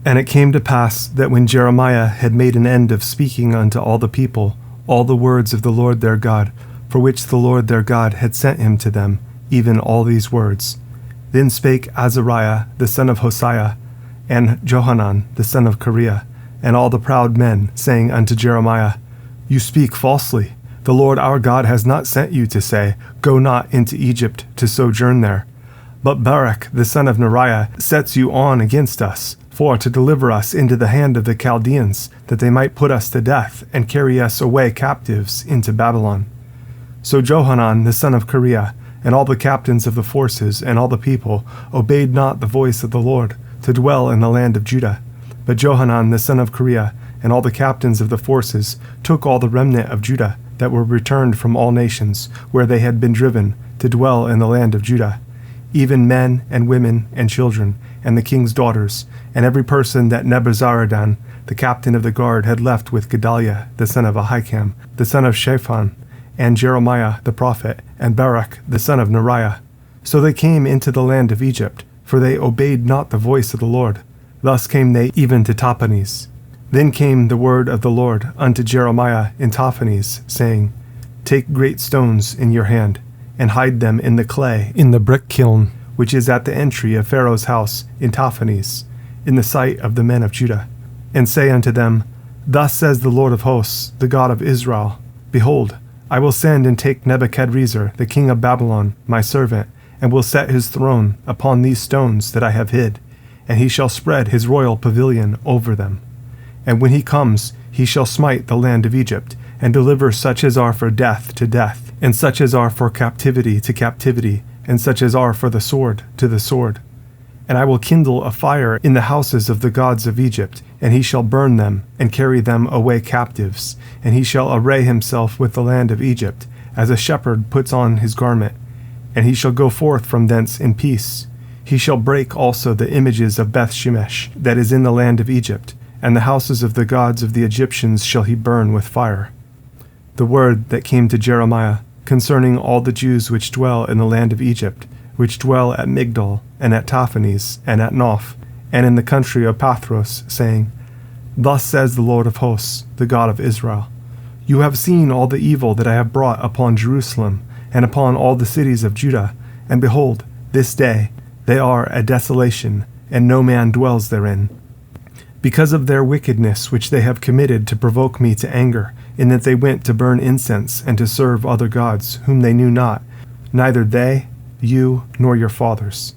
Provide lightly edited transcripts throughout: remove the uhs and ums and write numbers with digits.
And it came to pass that when Jeremiah had made an end of speaking unto all the people all the words of the Lord their God, for which the Lord their God had sent him to them, even all these words, then spake Azariah the son of Josiah, and Johanan the son of Kareah, and all the proud men, saying unto Jeremiah, You speak falsely. The Lord our God has not sent you to say, Go not into Egypt to sojourn there. But Barak the son of Neriah sets you on against us, for to deliver us into the hand of the Chaldeans, that they might put us to death, and carry us away captives into Babylon. So Johanan the son of Kareah, and all the captains of the forces, and all the people, obeyed not the voice of the Lord, to dwell in the land of Judah. But Johanan the son of Kareah, and all the captains of the forces, took all the remnant of Judah, that were returned from all nations, where they had been driven, to dwell in the land of Judah, even men and women and children, and the king's daughters, and every person that Nebuzaradan, the captain of the guard, had left with Gedaliah the son of Ahikam, the son of Shaphan, and Jeremiah the prophet, and Barak the son of Neriah. So they came into the land of Egypt, for they obeyed not the voice of the Lord. Thus came they even to Tahpanhes. Then came the word of the Lord unto Jeremiah in Tahpanhes, saying, Take great stones in your hand, and hide them in the clay in the brick kiln, which is at the entry of Pharaoh's house in Tahpanhes, in the sight of the men of Judah. And say unto them, Thus says the Lord of hosts, the God of Israel, Behold, I will send and take Nebuchadrezzar, the king of Babylon, my servant, and will set his throne upon these stones that I have hid, and he shall spread his royal pavilion over them. And when he comes, he shall smite the land of Egypt, and deliver such as are for death to death, and such as are for captivity to captivity, and such as are for the sword to the sword. And I will kindle a fire in the houses of the gods of Egypt, and he shall burn them, and carry them away captives. And he shall array himself with the land of Egypt, as a shepherd puts on his garment. And he shall go forth from thence in peace. He shall break also the images of Beth-shemesh, that is in the land of Egypt, and the houses of the gods of the Egyptians shall he burn with fire. The word that came to Jeremiah concerning all the Jews which dwell in the land of Egypt, which dwell at Migdol, and at Tahpanhes, and at Noph, and in the country of Pathros, saying, Thus says the Lord of hosts, the God of Israel, You have seen all the evil that I have brought upon Jerusalem, and upon all the cities of Judah, and behold, this day they are a desolation, and no man dwells therein. Because of their wickedness which they have committed to provoke me to anger, in that they went to burn incense and to serve other gods, whom they knew not, neither they, you, nor your fathers.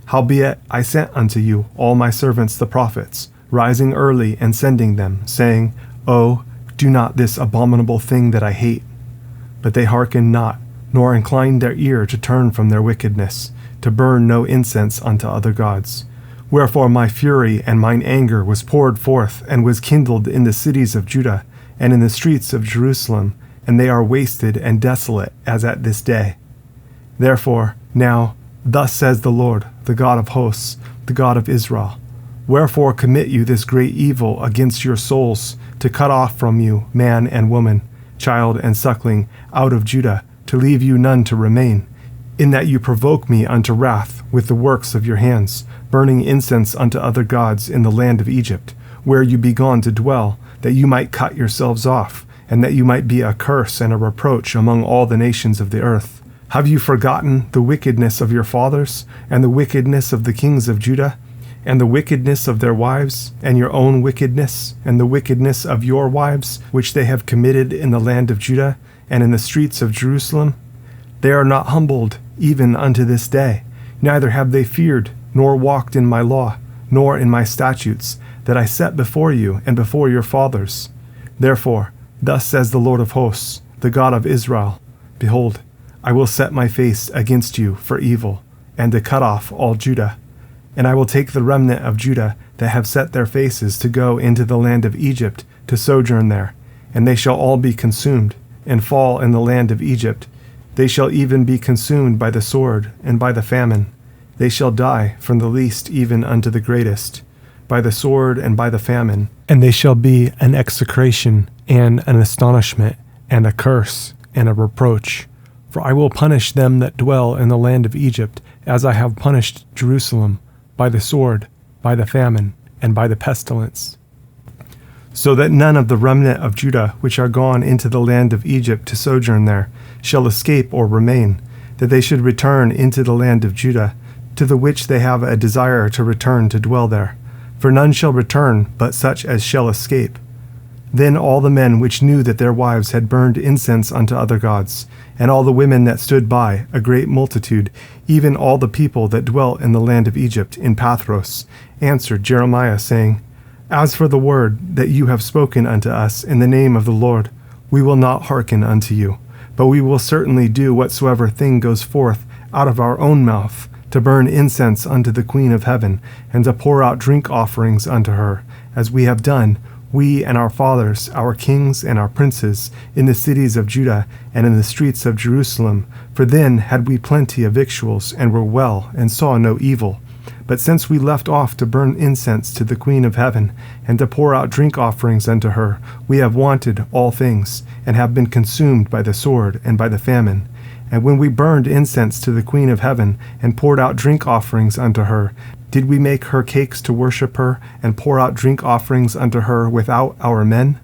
Howbeit I sent unto you all my servants the prophets, rising early and sending them, saying, Oh, do not this abominable thing that I hate. But they hearkened not, nor inclined their ear to turn from their wickedness, to burn no incense unto other gods. Wherefore my fury and mine anger was poured forth, and was kindled in the cities of Judah, and in the streets of Jerusalem, and they are wasted and desolate as at this day. Therefore, now, thus says the Lord, the God of hosts, the God of Israel, Wherefore commit you this great evil against your souls, to cut off from you man and woman, child and suckling, out of Judah, to leave you none to remain, in that you provoke me unto wrath with the works of your hands, burning incense unto other gods in the land of Egypt, where you be gone to dwell, that you might cut yourselves off, and that you might be a curse and a reproach among all the nations of the earth. Have you forgotten the wickedness of your fathers, and the wickedness of the kings of Judah, and the wickedness of their wives, and your own wickedness, and the wickedness of your wives, which they have committed in the land of Judah, and in the streets of Jerusalem? They are not humbled, even unto this day, neither have they feared, nor walked in my law, nor in my statutes, that I set before you and before your fathers. Therefore, thus says the Lord of hosts, the God of Israel, Behold, I will set my face against you for evil, and to cut off all Judah. And I will take the remnant of Judah that have set their faces to go into the land of Egypt to sojourn there, and they shall all be consumed, and fall in the land of Egypt. They shall even be consumed by the sword and by the famine. They shall die from the least even unto the greatest, by the sword and by the famine. And they shall be an execration and an astonishment and a curse and a reproach. For I will punish them that dwell in the land of Egypt, as I have punished Jerusalem, by the sword, by the famine, and by the pestilence, so that none of the remnant of Judah which are gone into the land of Egypt to sojourn there shall escape or remain, that they should return into the land of Judah, to the which they have a desire to return to dwell there. For none shall return but such as shall escape. Then all the men which knew that their wives had burned incense unto other gods, and all the women that stood by, a great multitude, even all the people that dwelt in the land of Egypt, in Pathros, answered Jeremiah, saying, As for the word that you have spoken unto us in the name of the Lord, we will not hearken unto you, but we will certainly do whatsoever thing goes forth out of our own mouth, to burn incense unto the Queen of heaven, and to pour out drink offerings unto her, as we have done, we and our fathers, our kings and our princes, in the cities of Judah and in the streets of Jerusalem. For then had we plenty of victuals, and were well, and saw no evil. But since we left off to burn incense to the Queen of heaven, and to pour out drink offerings unto her, we have wanted all things, and have been consumed by the sword and by the famine. And when we burned incense to the Queen of heaven, and poured out drink offerings unto her, did we make her cakes to worship her, and pour out drink offerings unto her without our men?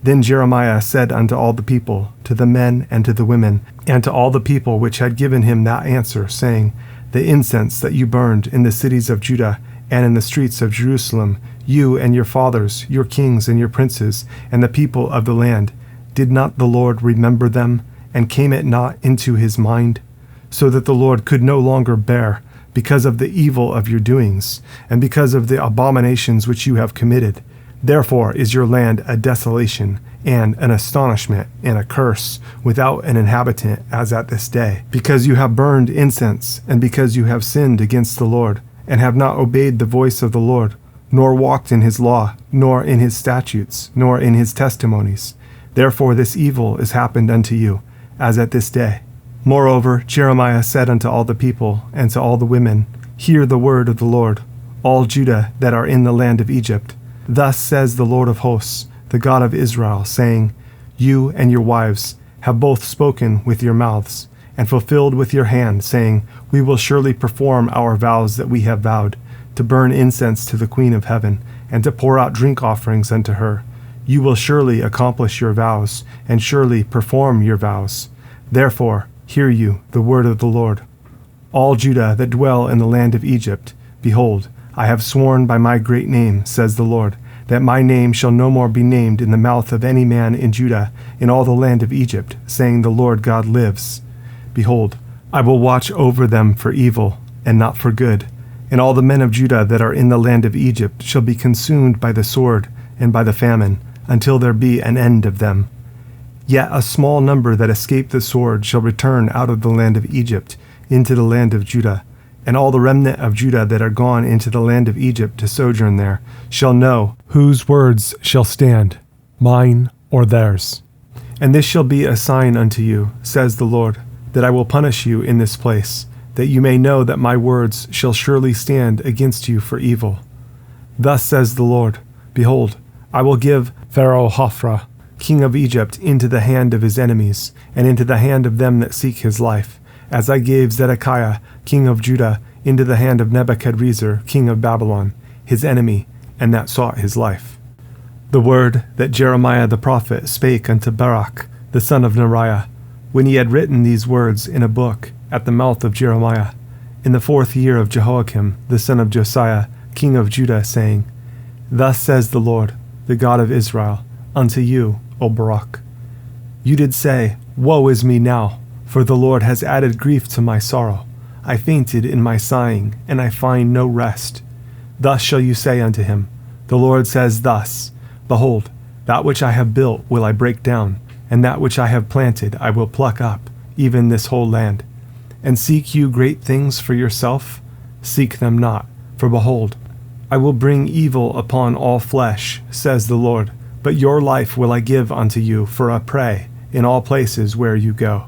Then Jeremiah said unto all the people, to the men and to the women, and to all the people which had given him that answer, saying, The incense that you burned in the cities of Judah and in the streets of Jerusalem, you and your fathers, your kings and your princes, and the people of the land, did not the Lord remember them, and came it not into his mind? So that the Lord could no longer bear, because of the evil of your doings, and because of the abominations which you have committed. Therefore is your land a desolation, and an astonishment, and a curse, without an inhabitant, as at this day, because you have burned incense, and because you have sinned against the Lord, and have not obeyed the voice of the Lord, nor walked in his law, nor in his statutes, nor in his testimonies. Therefore this evil is happened unto you, as at this day. Moreover, Jeremiah said unto all the people, and to all the women, Hear the word of the Lord, all Judah that are in the land of Egypt. Thus says the Lord of hosts, the God of Israel, saying, You and your wives have both spoken with your mouths, and fulfilled with your hand, saying, We will surely perform our vows that we have vowed, to burn incense to the Queen of heaven, and to pour out drink offerings unto her. You will surely accomplish your vows, and surely perform your vows. Therefore, hear you the word of the Lord. All Judah that dwell in the land of Egypt, behold, I have sworn by my great name, says the Lord, that my name shall no more be named in the mouth of any man in Judah, in all the land of Egypt, saying, The Lord God lives. Behold, I will watch over them for evil, and not for good. And all the men of Judah that are in the land of Egypt shall be consumed by the sword and by the famine, until there be an end of them. Yet a small number that escape the sword shall return out of the land of Egypt into the land of Judah, and all the remnant of Judah that are gone into the land of Egypt to sojourn there shall know whose words shall stand, mine or theirs. And this shall be a sign unto you, says the Lord, that I will punish you in this place, that you may know that my words shall surely stand against you for evil. Thus says the Lord, Behold, I will give Pharaoh Hophra, king of Egypt, into the hand of his enemies, and into the hand of them that seek his life, as I gave Zedekiah, king of Judah, into the hand of Nebuchadrezzar, king of Babylon, his enemy, and that sought his life. The word that Jeremiah the prophet spake unto Baruch, the son of Neriah, when he had written these words in a book at the mouth of Jeremiah, in the 4th year of Jehoiakim, the son of Josiah, king of Judah, saying, Thus says the Lord, the God of Israel, unto you, O Baruch. You did say, Woe is me now, for the Lord has added grief to my sorrow. I fainted in my sighing, and I find no rest. Thus shall you say unto him, The Lord says thus, Behold, that which I have built will I break down, and that which I have planted I will pluck up, even this whole land. And seek you great things for yourself? Seek them not, for behold, I will bring evil upon all flesh, says the Lord, but your life will I give unto you for a prey in all places where you go.